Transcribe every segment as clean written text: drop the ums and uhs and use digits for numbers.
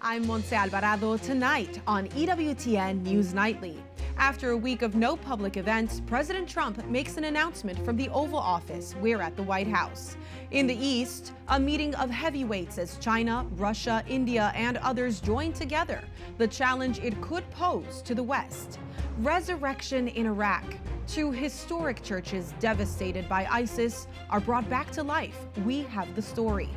I'm Montse Alvarado tonight on EWTN News Nightly. After a week of no public events, President Trump makes an announcement from the Oval Office. We're at the White House. In the East, a meeting of heavyweights as China, Russia, India, and others join together. The challenge it could pose to the West. Resurrection in Iraq. Two historic churches devastated by ISIS are brought back to life. We have the story.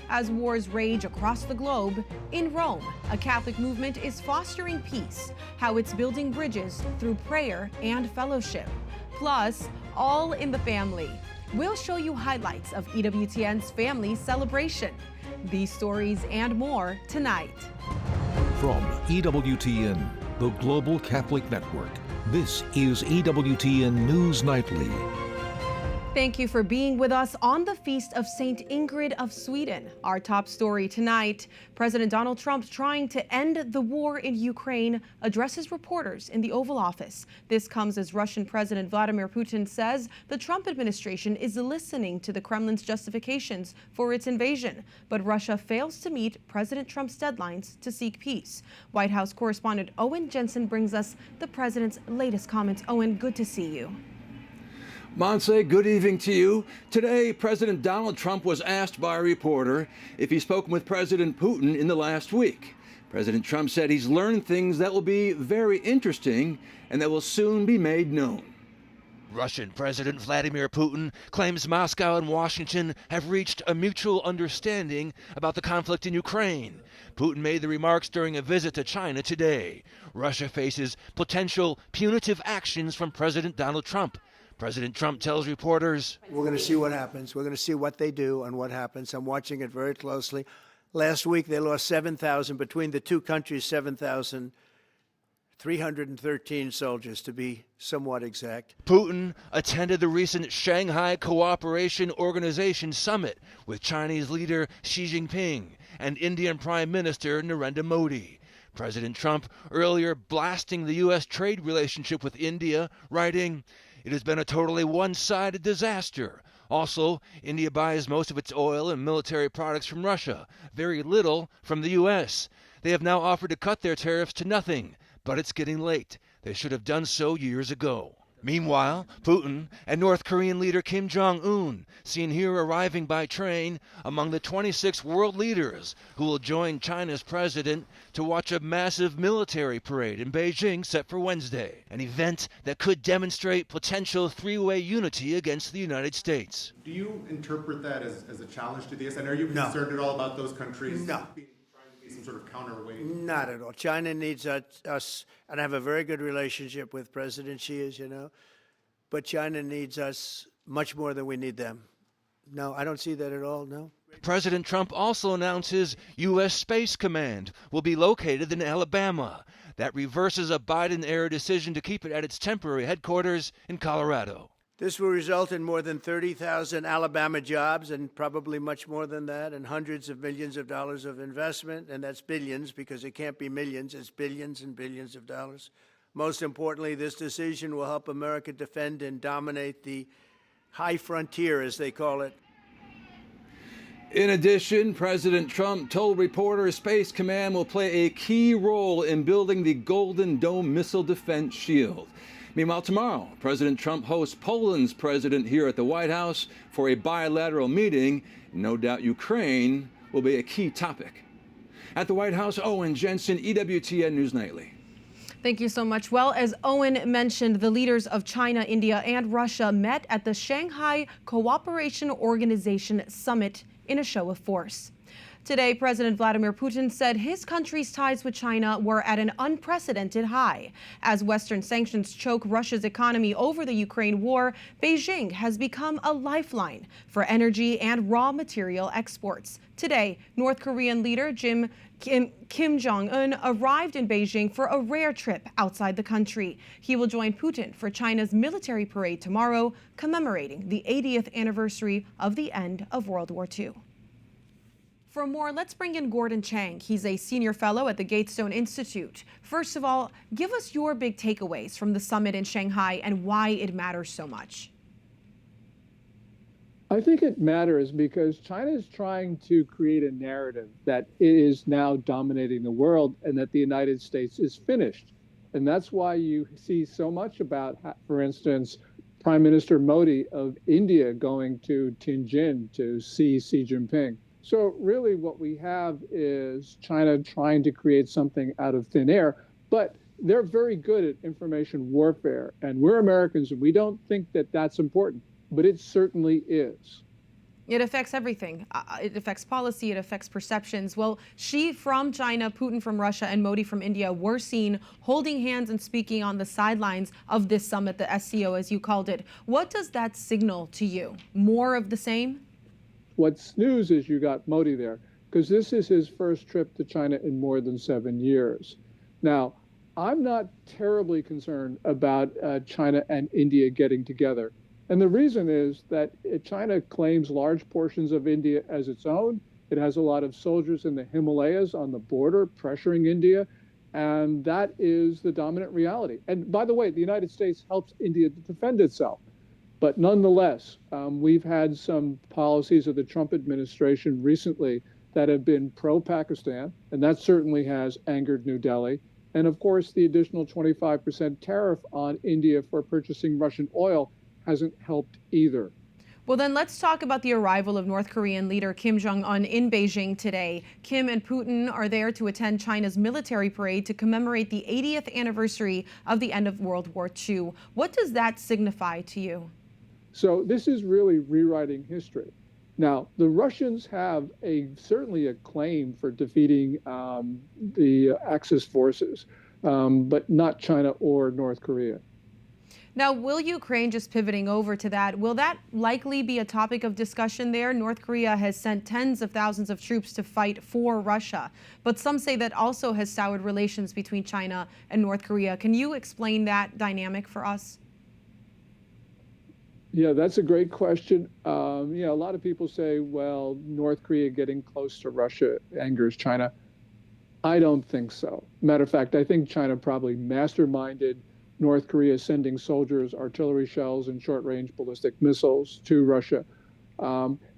As wars rage across the globe, in Rome, a Catholic movement is fostering peace, how it's building bridges through prayer and fellowship. Plus, all in the family. We'll show you highlights of EWTN's Family Celebration. These stories and more tonight. From EWTN, the Global Catholic Network, this is EWTN News Nightly. Thank you for being with us on the Feast of St. Ingrid of Sweden. Our top story tonight, President Donald Trump trying to end the war in Ukraine addresses reporters in the Oval Office. This comes as Russian President Vladimir Putin says the Trump administration is listening to the Kremlin's justifications for its invasion, but Russia fails to meet President Trump's deadlines to seek peace. White House correspondent Owen Jensen brings us the president's latest comments. Owen, good to see you. Montse, good evening to you. Today, President Donald Trump was asked by a reporter if he's spoken with President Putin in the last week. President Trump said he's learned things that will be very interesting and that will soon be made known. Russian President Vladimir Putin claims Moscow and Washington have reached a mutual understanding about the conflict in Ukraine. Putin made the remarks during a visit to China today. Russia faces potential punitive actions from President Donald Trump. President Trump tells reporters, "We're going to see what happens. We're going to see what they do and what happens. I'm watching it very closely. Last week, they lost 7,000, between the two countries, 7,313 soldiers, to be somewhat exact." Putin attended the recent Shanghai Cooperation Organization summit with Chinese leader Xi Jinping and Indian Prime Minister Narendra Modi. President Trump earlier blasting the U.S. trade relationship with India, writing, "It has been a totally one-sided disaster. Also, India buys most of its oil and military products from Russia, very little from the U.S. They have now offered to cut their tariffs to nothing, but it's getting late. They should have done so years ago." Meanwhile, Putin and North Korean leader Kim Jong-un seen here arriving by train among the 26 world leaders who will join China's president to watch a massive military parade in Beijing set for Wednesday, an event that could demonstrate potential three-way unity against the United States. Do you interpret that as a challenge to the U.S.? And are you concerned at all about those countries? No. Some sort of counterweight? Not at all. China needs us, and I have a very good relationship with President Xi, as you know, but China needs us much more than we need them. No, I don't see that at all, no. President Trump also announces U.S. Space Command will be located in Alabama. That reverses a Biden-era decision to keep it at its temporary headquarters in Colorado. This will result in more than 30,000 Alabama jobs, and probably much more than that, and hundreds of millions of dollars of investment, and that's billions, because it can't be millions, it's billions and billions of dollars. Most importantly, this decision will help America defend and dominate the high frontier, as they call it. In addition, President Trump told reporters Space Command will play a key role in building the Golden Dome missile defense shield. Meanwhile, tomorrow, President Trump hosts Poland's president here at the White House for a bilateral meeting. No doubt Ukraine will be a key topic. At the White House, Owen Jensen, EWTN News Nightly. Thank you so much. Well, as Owen mentioned, the leaders of China, India, and Russia met at the Shanghai Cooperation Organization summit in a show of force. Today, President Vladimir Putin said his country's ties with China were at an unprecedented high. As Western sanctions choke Russia's economy over the Ukraine war, Beijing has become a lifeline for energy and raw material exports. Today, North Korean leader Kim Jong-un arrived in Beijing for a rare trip outside the country. He will join Putin for China's military parade tomorrow, commemorating the 80th anniversary of the end of World War II. For more, let's bring in Gordon Chang. He's a senior fellow at the Gatestone Institute. First of all, give us your big takeaways from the summit in Shanghai and why it matters so much. I think it matters because China is trying to create a narrative that it is now dominating the world and that the United States is finished. And that's why you see so much about, for instance, Prime Minister Modi of India going to Tianjin to see Xi Jinping. So really what we have is China trying to create something out of thin air, but they're very good at information warfare. And we're Americans and we don't think that that's important, but it certainly is. It affects everything. It affects policy. It affects perceptions. Well, Xi from China, Putin from Russia, and Modi from India were seen holding hands and speaking on the sidelines of this summit, the SCO, as you called it. What does that signal to you? More of the same? What's news is you got Modi there because this is his first trip to China in more than 7 years. Now, I'm not terribly concerned about China and India getting together. And the reason is that China claims large portions of India as its own. It has a lot of soldiers in the Himalayas on the border pressuring India. And that is the dominant reality. And by the way, the United States helps India to defend itself. But nonetheless, we've had some policies of the Trump administration recently that have been pro-Pakistan, and that certainly has angered New Delhi. And of course, the additional 25% tariff on India for purchasing Russian oil hasn't helped either. Well, then let's talk about the arrival of North Korean leader Kim Jong-un in Beijing today. Kim and Putin are there to attend China's military parade to commemorate the 80th anniversary of the end of World War II. What does that signify to you? So this is really rewriting history. Now, the Russians have certainly a claim for defeating the Axis forces, but not China or North Korea. Now, will Ukraine, just pivoting over to that, will that likely be a topic of discussion there? North Korea has sent tens of thousands of troops to fight for Russia, but some say that also has soured relations between China and North Korea. Can you explain that dynamic for us? Yeah, that's a great question. A lot of people say, well, North Korea getting close to Russia angers China. I don't think so. Matter of fact, I think China probably masterminded North Korea sending soldiers, artillery shells, and short-range ballistic missiles to Russia.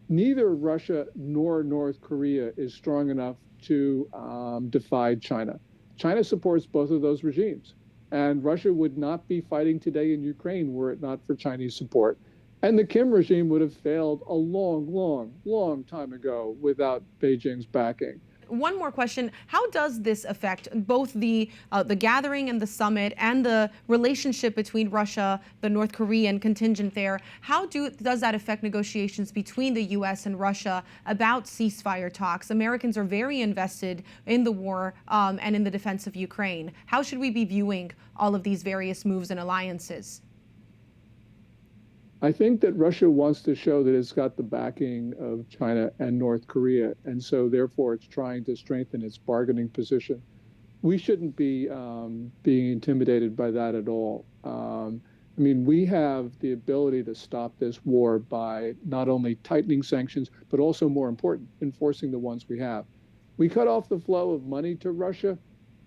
Neither Russia nor North Korea is strong enough to defy China. China supports both of those regimes. And Russia would not be fighting today in Ukraine were it not for Chinese support. And the Kim regime would have failed a long, long, long time ago without Beijing's backing. One more question. How does this affect both the gathering and the summit and the relationship between Russia, the North Korean contingent there? How does that affect negotiations between the U.S. and Russia about ceasefire talks? Americans are very invested in the war and in the defense of Ukraine. How should we be viewing all of these various moves and alliances? I think that Russia wants to show that it's got the backing of China and North Korea, and so therefore it's trying to strengthen its bargaining position. We shouldn't be being intimidated by that at all. We have the ability to stop this war by not only tightening sanctions, but also, more important, enforcing the ones we have. We cut off the flow of money to Russia.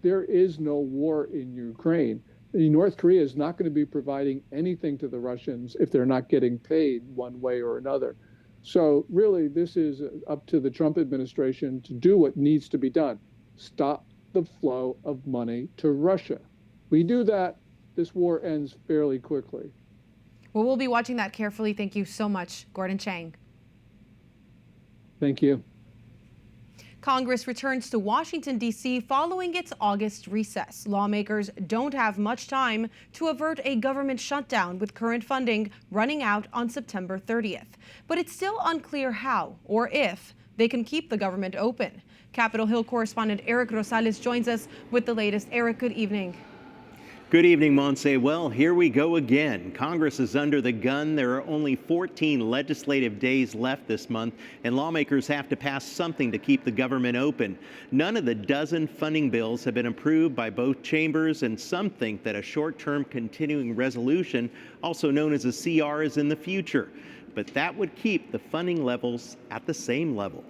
There is no war in Ukraine. North Korea is not going to be providing anything to the Russians if they're not getting paid one way or another. So really, this is up to the Trump administration to do what needs to be done. Stop the flow of money to Russia. We do that, this war ends fairly quickly. Well, we'll be watching that carefully. Thank you so much, Gordon Chang. Thank you. Congress returns to Washington, D.C. following its August recess. Lawmakers don't have much time to avert a government shutdown with current funding running out on September 30th. But it's still unclear how or if they can keep the government open. Capitol Hill correspondent Eric Rosales joins us with the latest. Eric, good evening. Good evening, Monse. Well, here we go again. Congress is under the gun. There are only 14 legislative days left this month, and lawmakers have to pass something to keep the government open. None of the dozen funding bills have been approved by both chambers, and some think that a short-term continuing resolution, also known as a CR, is in the future. But that would keep the funding levels at the same level.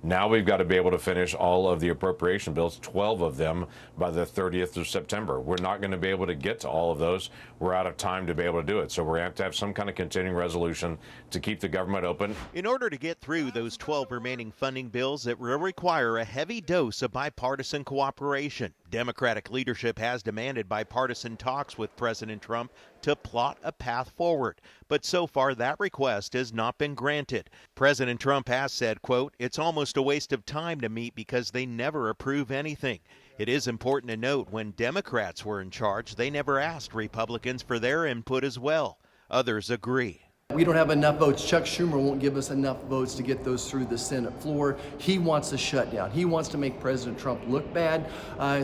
Now we've got to be able to finish all of the appropriation bills, 12 of them, by the 30th of September. We're not going to be able to get to all of those. We're out of time to be able to do it. So we're going to have some kind of continuing resolution to keep the government open. In order to get through those 12 remaining funding bills, it will require a heavy dose of bipartisan cooperation. Democratic leadership has demanded bipartisan talks with President Trump to plot a path forward. But so far, that request has not been granted. President Trump has said, quote, "It's almost a waste of time to meet because they never approve anything." It is important to note when Democrats were in charge, they never asked Republicans for their input as well. Others agree. We don't have enough votes. Chuck Schumer won't give us enough votes to get those through the Senate floor. He wants a shutdown. He wants to make President Trump look bad.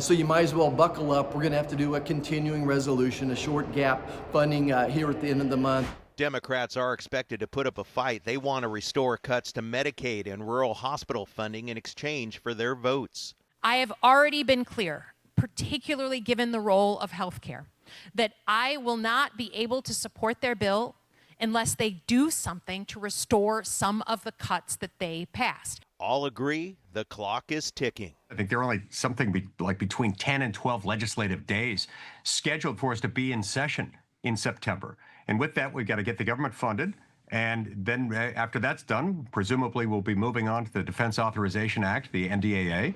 So you might as well buckle up. We're going to have to do a continuing resolution, a short gap funding here at the end of the month. Democrats are expected to put up a fight. They want to restore cuts to Medicaid and rural hospital funding in exchange for their votes. I have already been clear, particularly given the role of healthcare, that I will not be able to support their bill unless they do something to restore some of the cuts that they passed. All agree the clock is ticking. I think there are only something like between 10 and 12 legislative days scheduled for us to be in session in September. And with that, we've got to get the government funded. And then after that's done, presumably we'll be moving on to the Defense Authorization Act, the NDAA.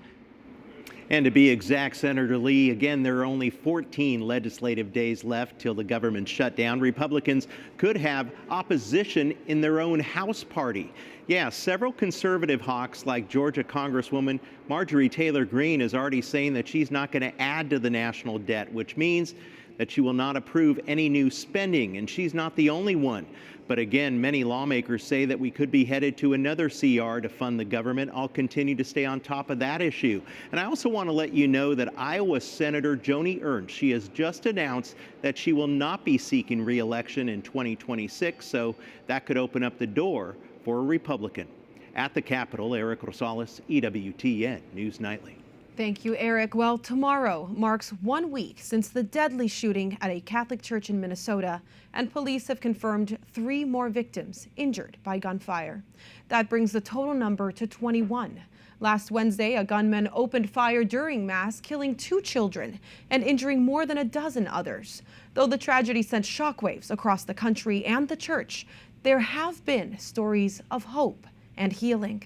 And to be exact, Senator Lee, again, there are only 14 legislative days left till the government shutdown. Republicans could have opposition in their own House party. Yeah, several conservative hawks like Georgia Congresswoman Marjorie Taylor Greene is already saying that she's not going to add to the national debt, which means that she will not approve any new spending, and she's not the only one. But again, many lawmakers say that we could be headed to another CR to fund the government. I'll continue to stay on top of that issue. And I also want to let you know that Iowa Senator Joni Ernst, she has just announced that she will not be seeking re-election in 2026, so that could open up the door for a Republican. At the Capitol, Eric Rosales, EWTN News Nightly. Thank you, Eric. Well, tomorrow marks 1 week since the deadly shooting at a Catholic church in Minnesota, and police have confirmed 3 more victims injured by gunfire. That brings the total number to 21. Last Wednesday, a gunman opened fire during Mass, killing 2 children and injuring more than a dozen others. Though the tragedy sent shockwaves across the country and the church, there have been stories of hope and healing.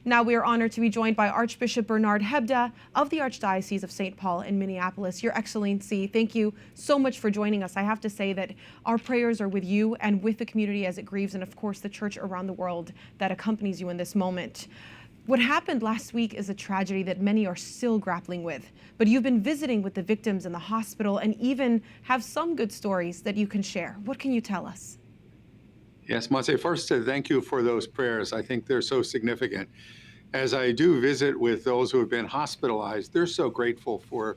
Now we are honored to be joined by Archbishop Bernard Hebda of the Archdiocese of St. Paul in Minneapolis. Your Excellency, thank you so much for joining us. I have to say that our prayers are with you and with the community as it grieves, and of course the church around the world that accompanies you in this moment. What happened last week is a tragedy that many are still grappling with, but you've been visiting with the victims in the hospital and even have some good stories that you can share. What can you tell us? Yes, Monse, first, thank you for those prayers. I think they're so significant. As I do visit with those who have been hospitalized, they're so grateful for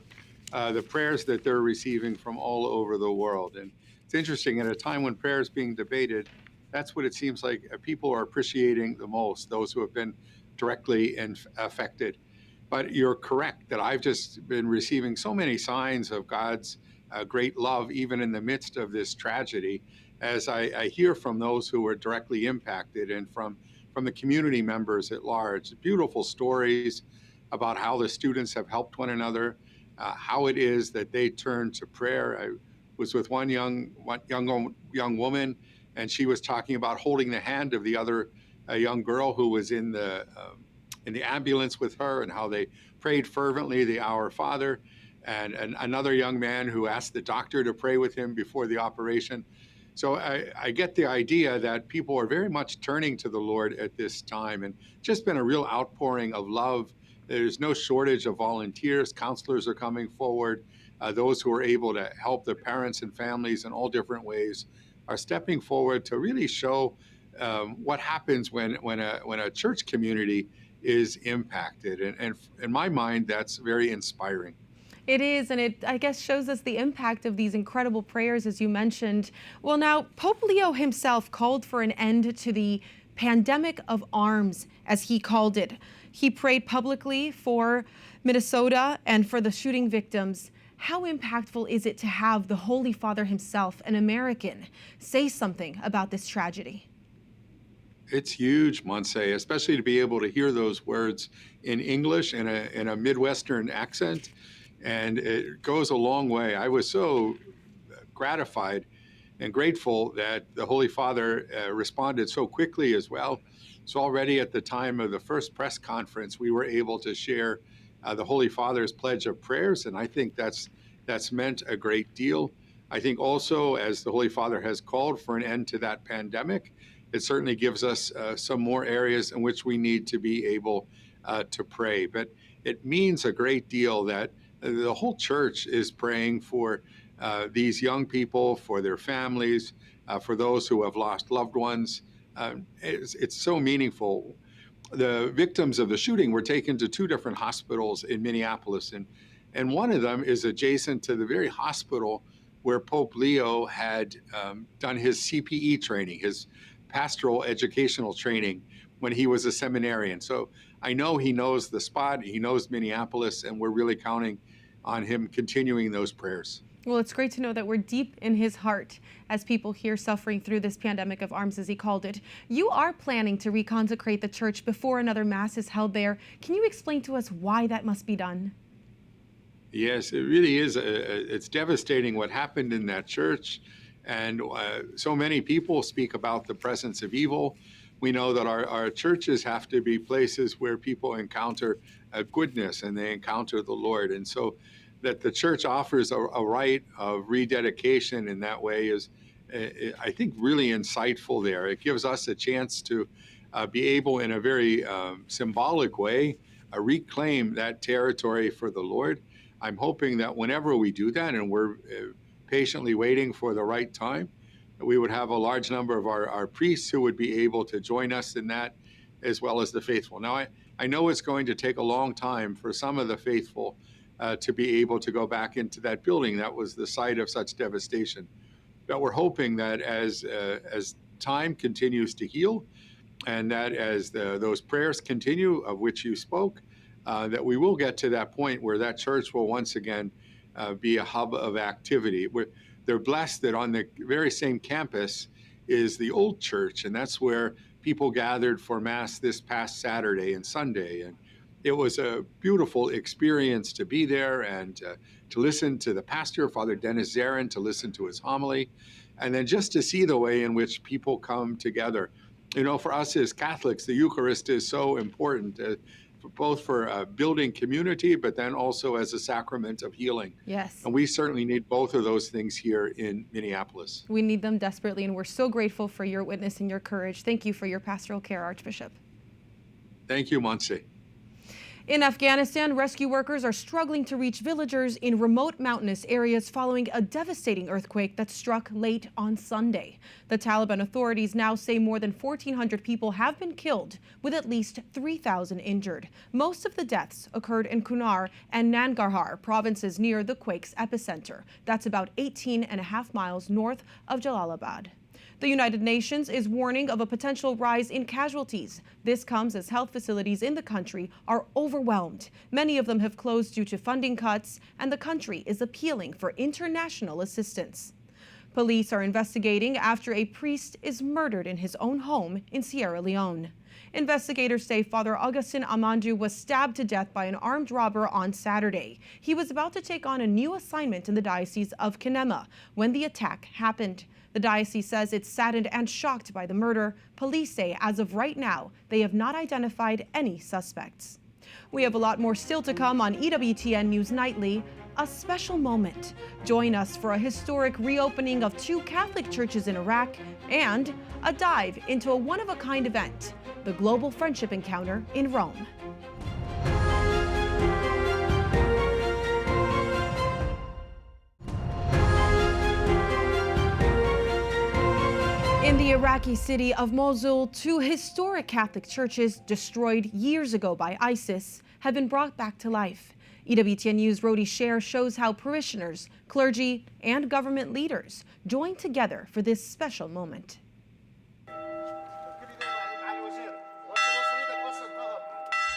the prayers that they're receiving from all over the world. And it's interesting, at a time when prayer is being debated, that's what it seems like people are appreciating the most, those who have been directly affected. But you're correct that I've just been receiving so many signs of God's great love, even in the midst of this tragedy, as I hear from those who were directly impacted and from the community members at large. Beautiful stories about how the students have helped one another, how it is that they turn to prayer. I was with one young woman, and she was talking about holding the hand of the other young girl who was in the ambulance with her, and how they prayed fervently the Our Father, and another young man who asked the doctor to pray with him before the operation. So I get the idea that people are very much turning to the Lord at this time, and just been a real outpouring of love. There's no shortage of volunteers. Counselors are coming forward. Those who are able to help the parents and families in all different ways are stepping forward to really show what happens when a church community is impacted. And in my mind, that's very inspiring. It is, and it, I guess, shows us the impact of these incredible prayers, as you mentioned. Well, now, Pope Leo himself called for an end to the pandemic of arms, as he called it. He prayed publicly for Minnesota and for the shooting victims. How impactful is it to have the Holy Father himself, an American, say something about this tragedy? It's huge, Monse, especially to be able to hear those words in English in a Midwestern accent. And it goes a long way. I was so gratified and grateful that the Holy Father responded so quickly as well. So already at the time of the first press conference, we were able to share the Holy Father's pledge of prayers, and I think that's meant a great deal. I think also, as the Holy Father has called for an end to that pandemic, it certainly gives us some more areas in which we need to be able to pray. But it means a great deal that the whole church is praying for these young people, for their families, for those who have lost loved ones. It's so meaningful. The victims of the shooting were taken to two different hospitals in Minneapolis, and one of them is adjacent to the very hospital where Pope Leo had done his CPE training, his pastoral educational training, when he was a seminarian. So I know he knows the spot, he knows Minneapolis, and we're really counting on him continuing those prayers. Well, it's great to know that we're deep in his heart as people here suffering through this pandemic of arms, as he called it. You are planning to reconsecrate the church before another mass is held there. Can you explain to us why that must be done? Yes, it really is. It's devastating what happened in that church. And so many people speak about the presence of evil. We know that our churches have to be places where people encounter goodness and they encounter the Lord. And so that the church offers a rite of rededication in that way is, I think, really insightful there. It gives us a chance to be able, in a very symbolic way, reclaim that territory for the Lord. I'm hoping that whenever we do that, and we're patiently waiting for the right time, that we would have a large number of our priests who would be able to join us in that, as well as the faithful. Now, I know it's going to take a long time for some of the faithful to be able to go back into that building that was the site of such devastation. But we're hoping that as time continues to heal, and that as those prayers continue, of which you spoke, that we will get to that point where that church will once again be a hub of activity. They're blessed that on the very same campus is the old church, and that's where people gathered for Mass this past Saturday and Sunday. And it was a beautiful experience to be there and to listen to the pastor, Father Dennis Zarin, to listen to his homily, and then just to see the way in which people come together. You know, for us as Catholics, the Eucharist is so important, both for building community, but then also as a sacrament of healing. Yes. And we certainly need both of those things here in Minneapolis. We need them desperately, and we're so grateful for your witness and your courage. Thank you for your pastoral care, Archbishop. Thank you, Monse. In Afghanistan, rescue workers are struggling to reach villagers in remote mountainous areas following a devastating earthquake that struck late on Sunday. The Taliban authorities now say more than 1,400 people have been killed, with at least 3,000 injured. Most of the deaths occurred in Kunar and Nangarhar provinces near the quake's epicenter. That's about 18.5 miles north of Jalalabad. The United Nations is warning of a potential rise in casualties. This comes as health facilities in the country are overwhelmed. Many of them have closed due to funding cuts, and the country is appealing for international assistance. Police are investigating after a priest is murdered in his own home in Sierra Leone. Investigators say Father Augustin Amandu was stabbed to death by an armed robber on Saturday. He was about to take on a new assignment in the Diocese of Kenema when the attack happened. The diocese says it's saddened and shocked by the murder. Police say as of right now, they have not identified any suspects. We have a lot more still to come on EWTN News Nightly, a special moment. Join us for a historic reopening of 2 Catholic churches in Iraq and a dive into a one-of-a-kind event, the Global Friendship Encounter in Rome. In the Iraqi city of Mosul, 2 historic Catholic churches destroyed years ago by ISIS have been brought back to life. EWTN News' Rodi Sher shows how parishioners, clergy, and government leaders joined together for this special moment.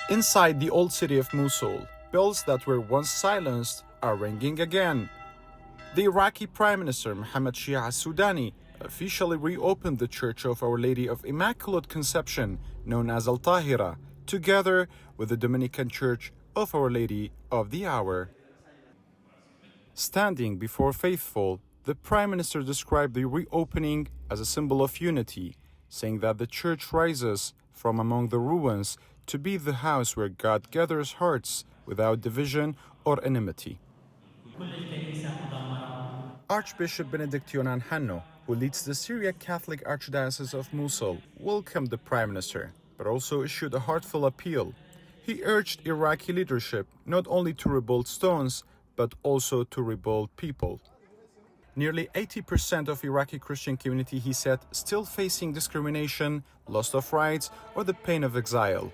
Inside the old city of Mosul, bells that were once silenced are ringing again. The Iraqi Prime Minister Mohammed Shia al-Sudani officially reopened the Church of Our Lady of Immaculate Conception, known as Al-Tahira, together with the Dominican Church of Our Lady of the Hour. Standing before faithful, the Prime Minister described the reopening as a symbol of unity, saying that the Church rises from among the ruins to be the house where God gathers hearts without division or enmity. Archbishop Benedictio Nanhanno, who leads the Syriac Catholic Archdiocese of Mosul, welcomed the Prime Minister, but also issued a heartfelt appeal. He urged Iraqi leadership not only to rebuild stones, but also to rebuild people. Nearly 80% of Iraqi Christian community, he said, still facing discrimination, loss of rights, or the pain of exile.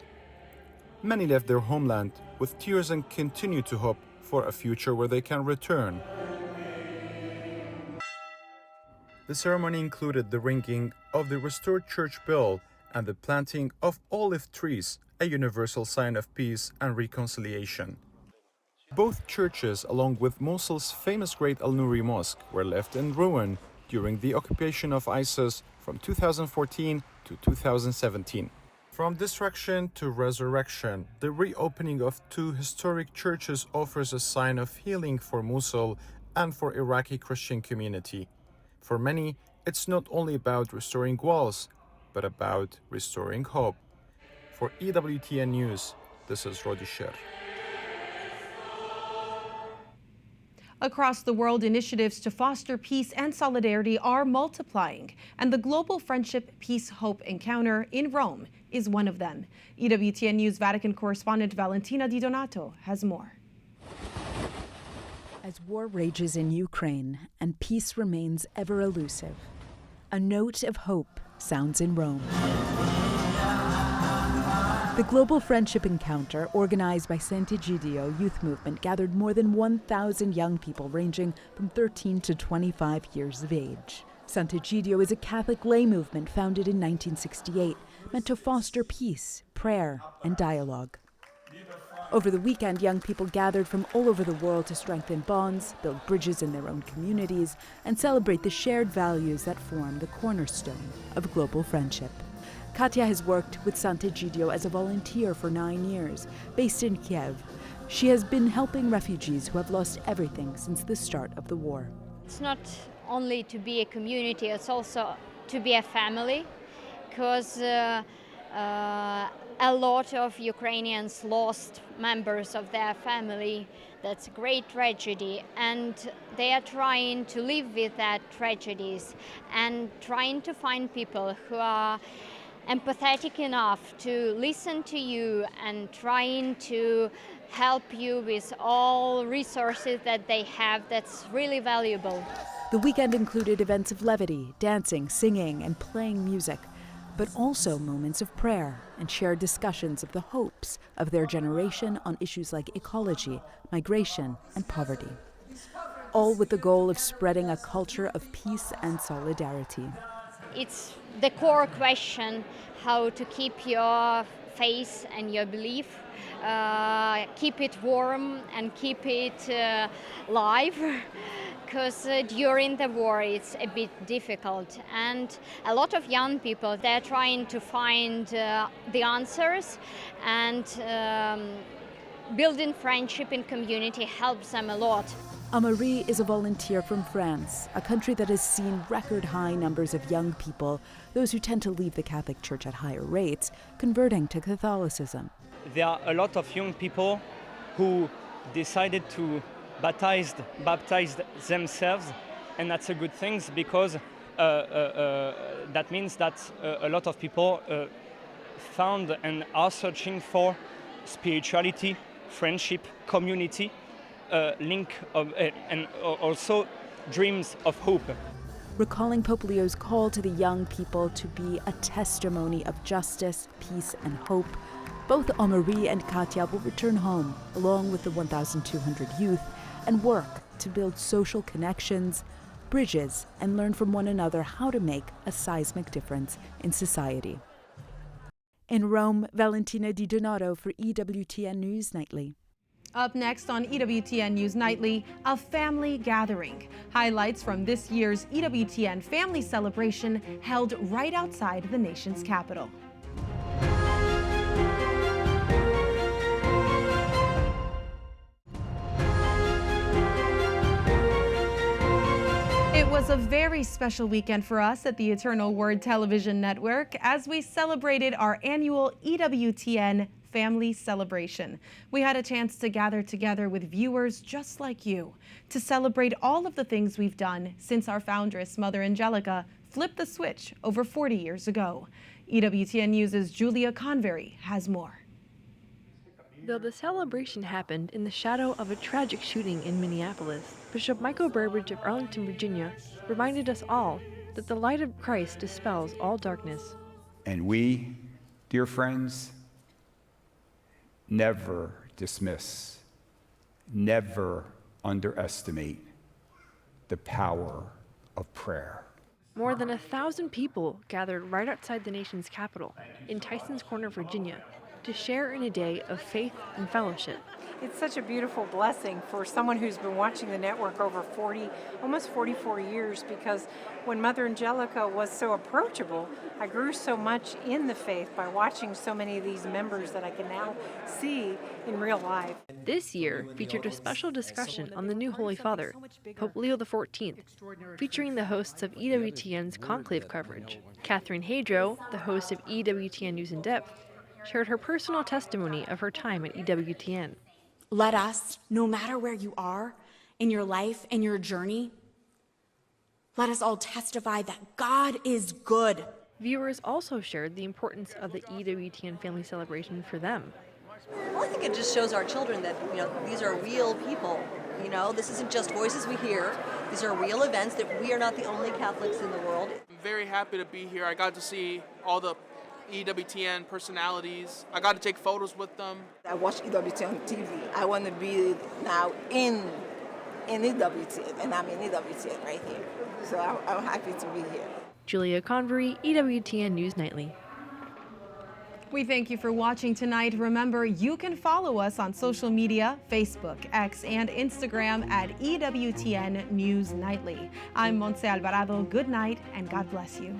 Many left their homeland with tears and continue to hope for a future where they can return. The ceremony included the ringing of the restored church bell and the planting of olive trees, a universal sign of peace and reconciliation. Both churches, along with Mosul's famous Great Al-Nuri Mosque, were left in ruin during the occupation of ISIS from 2014 to 2017. From destruction to resurrection, the reopening of two historic churches offers a sign of healing for Mosul and for Iraqi Christian community. For many, it's not only about restoring walls, but about restoring hope. For EWTN News, this is Rodi Sher. Across the world, initiatives to foster peace and solidarity are multiplying, and the Global Friendship Peace Hope Encounter in Rome is one of them. EWTN News Vatican correspondent Valentina Di Donato has more. As war rages in Ukraine and peace remains ever elusive, a note of hope sounds in Rome. The Global Friendship Encounter, organized by Sant'Egidio Youth Movement, gathered more than 1,000 young people ranging from 13 to 25 years of age. Sant'Egidio is a Catholic lay movement founded in 1968, meant to foster peace, prayer, and dialogue. Over the weekend, young people gathered from all over the world to strengthen bonds, build bridges in their own communities, and celebrate the shared values that form the cornerstone of global friendship. Katya has worked with Sant'Egidio as a volunteer for 9 years, based in Kiev. She has been helping refugees who have lost everything since the start of the war. It's not only to be a community, it's also to be a family, because a lot of Ukrainians lost members of their family. That's a great tragedy, and they are trying to live with that tragedies and trying to find people who are empathetic enough to listen to you and trying to help you with all resources that they have. That's really valuable. The weekend included events of levity, dancing, singing, and playing music, but also moments of prayer and shared discussions of the hopes of their generation on issues like ecology, migration, and poverty, all with the goal of spreading a culture of peace and solidarity. It's the core question, how to keep your faith and your belief, keep it warm and keep it live, because during the war it's a bit difficult, and a lot of young people, they're trying to find the answers, and building friendship in community helps them a lot. Amaury is a volunteer from France, a country that has seen record high numbers of young people, those who tend to leave the Catholic Church at higher rates, converting to Catholicism. There are a lot of young people who decided to baptize themselves, and that's a good thing, because that means that a lot of people found and are searching for spirituality, friendship, community, link of, and also dreams of hope. Recalling Pope Leo's call to the young people to be a testimony of justice, peace, and hope, both Amaury and Katya will return home, along with the 1,200 youth, and work to build social connections, bridges, and learn from one another how to make a seismic difference in society. In Rome, Valentina Di Donato for EWTN News Nightly. Up next on EWTN News Nightly, a family gathering. Highlights from this year's EWTN Family Celebration held right outside the nation's capital. It was a very special weekend for us at the Eternal Word Television Network as we celebrated our annual EWTN Family Celebration. We had a chance to gather together with viewers just like you to celebrate all of the things we've done since our foundress, Mother Angelica, flipped the switch over 40 years ago. EWTN News' Julia Convery has more. Though the celebration happened in the shadow of a tragic shooting in Minneapolis, Bishop Michael Burbridge of Arlington, Virginia, reminded us all that the light of Christ dispels all darkness. And we, dear friends, never dismiss, never underestimate the power of prayer. More than 1,000 people gathered right outside the nation's capital in Tysons Corner, Virginia, to share in a day of faith and fellowship. It's such a beautiful blessing for someone who's been watching the network over almost 44 years, because when Mother Angelica was so approachable, I grew so much in the faith by watching so many of these members that I can now see in real life. This year featured a special discussion on the new Holy Father, Pope Leo XIV, featuring the hosts of EWTN's Conclave coverage. Catherine Hadro, the host of EWTN News in Depth, shared her personal testimony of her time at EWTN. Let us, no matter where you are in your life and your journey, let us all testify that God is good. Viewers also shared the importance of the EWTN Family Celebration for them. Well, I think it just shows our children that, these are real people. This isn't just voices we hear. These are real events, that we are not the only Catholics in the world. I'm very happy to be here. I got to see all the EWTN personalities. I got to take photos with them. I watch EWTN on TV. I want to be now in EWTN, and I'm in EWTN right here. So I'm happy to be here. Julia Convery, EWTN News Nightly. We thank you for watching tonight. Remember, you can follow us on social media, Facebook, X, and Instagram at EWTN News Nightly. I'm Montse Alvarado. Good night, and God bless you.